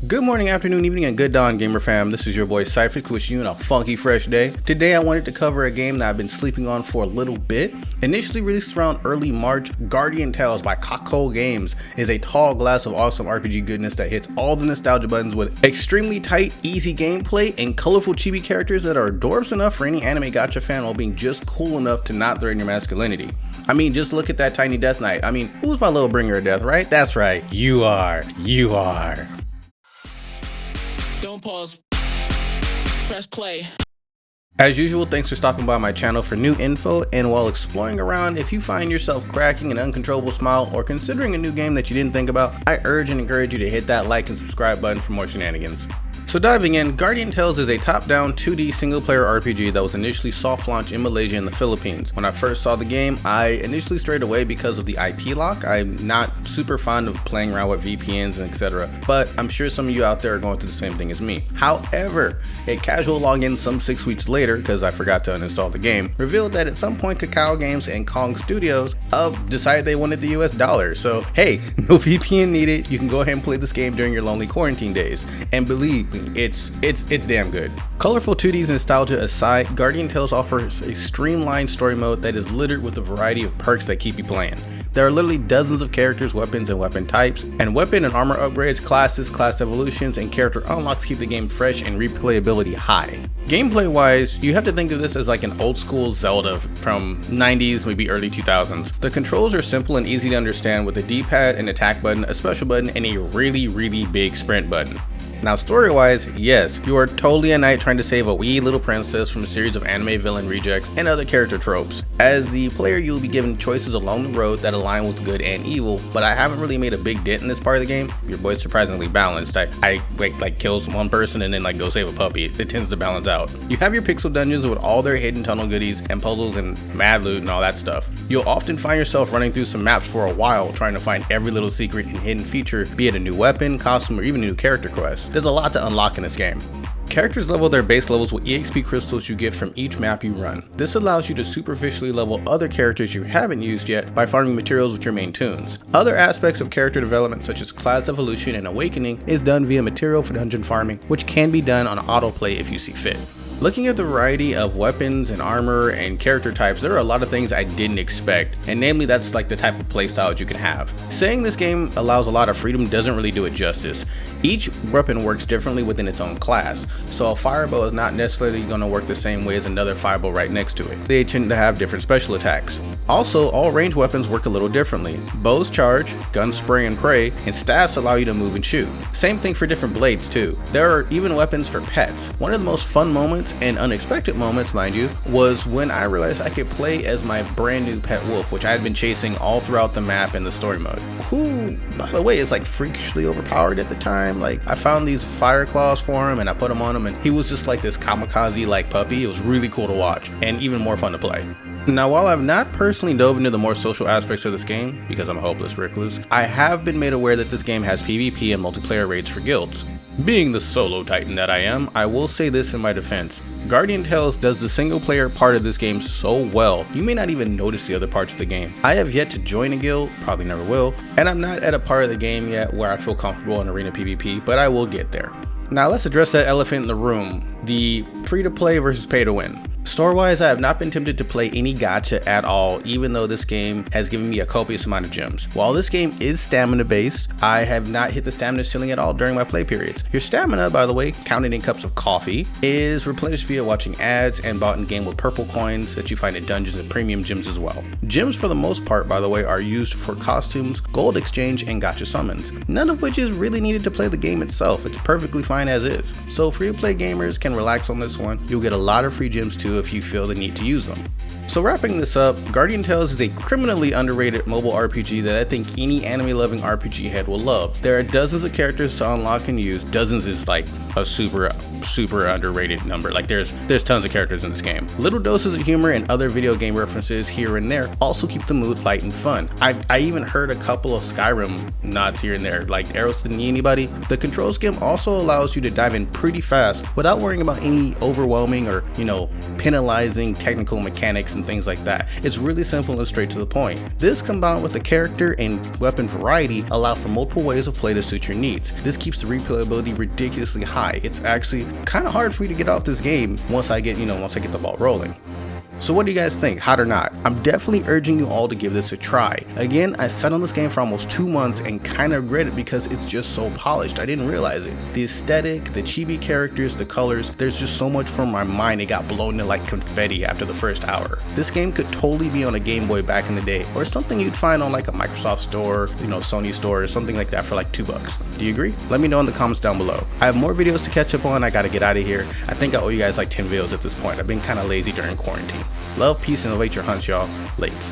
Good morning, afternoon, evening, and good dawn, gamer fam. This is your boy Cypher, wishing you a funky fresh day. Today I wanted to cover a game that I've been sleeping on for a little bit. Initially released around early March, Guardian Tales by Cocko Games is a tall glass of awesome RPG goodness that hits all the nostalgia buttons with extremely tight, easy gameplay and colorful chibi characters that are adorbs enough for any anime gacha fan while being just cool enough to not threaten your masculinity. I mean, just look at that tiny Death Knight. I mean, who's my little bringer of death, right? That's right, you are. Don't pause. Press play. As usual, thanks for stopping by my channel for new info, and while exploring around, if you find yourself cracking an uncontrollable smile or considering a new game that you didn't think about, I urge and encourage you to hit that like and subscribe button for more shenanigans. So diving in, Guardian Tales is a top-down 2D single-player RPG that was initially soft launched in Malaysia and the Philippines. When I first saw the game, I initially strayed away because of the IP lock. I'm not super fond of playing around with VPNs and etc., but I'm sure some of you out there are going through the same thing as me. However, a casual login some 6 weeks later, because I forgot to uninstall the game, revealed that at some point Cacao Games and Kong Studios decided they wanted the US dollar. So hey, no VPN needed. You can go ahead and play this game during your lonely quarantine days. And believe me, it's damn good. Colorful 2Ds nostalgia aside, Guardian Tales offers a streamlined story mode that is littered with a variety of perks that keep you playing. There are literally dozens of characters, weapons, and weapon types, and weapon and armor upgrades, classes, class evolutions, and character unlocks keep the game fresh and replayability high. Gameplay wise, you have to think of this as like an old school Zelda from 90s, maybe early 2000s. The controls are simple and easy to understand with a D-pad, an attack button, a special button, and a really big sprint button. Now story-wise, yes, you are totally a knight trying to save a wee little princess from a series of anime villain rejects and other character tropes. As the player, you'll be given choices along the road that align with good and evil, but I haven't really made a big dent in this part of the game. Your boy's surprisingly balanced. I like kills one person and then like go save a puppy. It tends to balance out. You have your pixel dungeons with all their hidden tunnel goodies and puzzles and mad loot and all that stuff. You'll often find yourself running through some maps for a while trying to find every little secret and hidden feature, be it a new weapon, costume, or even a new character quest. There's a lot to unlock in this game. Characters level their base levels with EXP crystals you get from each map you run. This allows you to superficially level other characters you haven't used yet by farming materials with your main tunes. Other aspects of character development such as class evolution and awakening is done via material for dungeon farming, which can be done on autoplay if you see fit. Looking at the variety of weapons and armor and character types, there are a lot of things I didn't expect, and namely that's like the type of playstyles you can have. Saying this game allows a lot of freedom doesn't really do it justice. Each weapon works differently within its own class, so a firebow is not necessarily going to work the same way as another firebow right next to it. They tend to have different special attacks. Also, all ranged weapons work a little differently. Bows charge, guns spray and pray, and staffs allow you to move and shoot. Same thing for different blades too. There are even weapons for pets. One of the most fun moments and unexpected moments, mind you, was when I realized I could play as my brand new pet wolf, which I had been chasing all throughout the map in the story mode. Who, by the way, is like freakishly overpowered at the time. Like I found these fire claws for him and I put him on him and he was just like this kamikaze like puppy. It was really cool to watch and even more fun to play. Now, while I've not personally dove into the more social aspects of this game, because I'm a hopeless recluse, I have been made aware that this game has PvP and multiplayer raids for guilds. Being the solo titan that I am, I will say this in my defense. Guardian Tales does the single player part of this game so well, you may not even notice the other parts of the game. I have yet to join a guild, probably never will, and I'm not at a part of the game yet where I feel comfortable in arena PvP, but I will get there. Now let's address that elephant in the room, the free to play versus pay to win. Store-wise, I have not been tempted to play any gacha at all, even though this game has given me a copious amount of gems. While this game is stamina based, I have not hit the stamina ceiling at all during my play periods. Your stamina, by the way, counted in cups of coffee, is replenished via watching ads and bought in game with purple coins that you find in dungeons and premium gems as well. Gems for the most part, by the way, are used for costumes, gold exchange, and gacha summons, none of which is really needed to play the game itself. It's perfectly fine as is. So free to play gamers can relax on this one. You'll get a lot of free gems too if you feel the need to use them. So wrapping this up, Guardian Tales is a criminally underrated mobile RPG that I think any anime-loving RPG head will love. There are dozens of characters to unlock and use. Dozens is like a super underrated number. Like there's tons of characters in this game. Little doses of humor and other video game references here and there also keep the mood light and fun. I even heard a couple of Skyrim nods here and there, like arrows to the knee anybody. The control scheme also allows you to dive in pretty fast without worrying about any overwhelming or, penalizing technical mechanics and things like that. It's really simple and straight to the point. This combined with the character and weapon variety allow for multiple ways of play to suit your needs. This keeps the replayability ridiculously high. It's actually kind of hard for me to get off this game once I get the ball rolling. So what do you guys think, hot or not? I'm definitely urging you all to give this a try. Again, I sat on this game for almost 2 months and kind of regret it because it's just so polished. I didn't realize it. The aesthetic, the chibi characters, the colors, there's just so much from my mind. It got blown in like confetti after the first hour. This game could totally be on a Game Boy back in the day, or something you'd find on like a Microsoft store, Sony store, or something like that for like $2. Do you agree? Let me know in the comments down below. I have more videos to catch up on. I gotta get out of here. I think I owe you guys like 10 videos at this point. I've been kind of lazy during quarantine. Love, peace, and await your hunts, y'all. Late.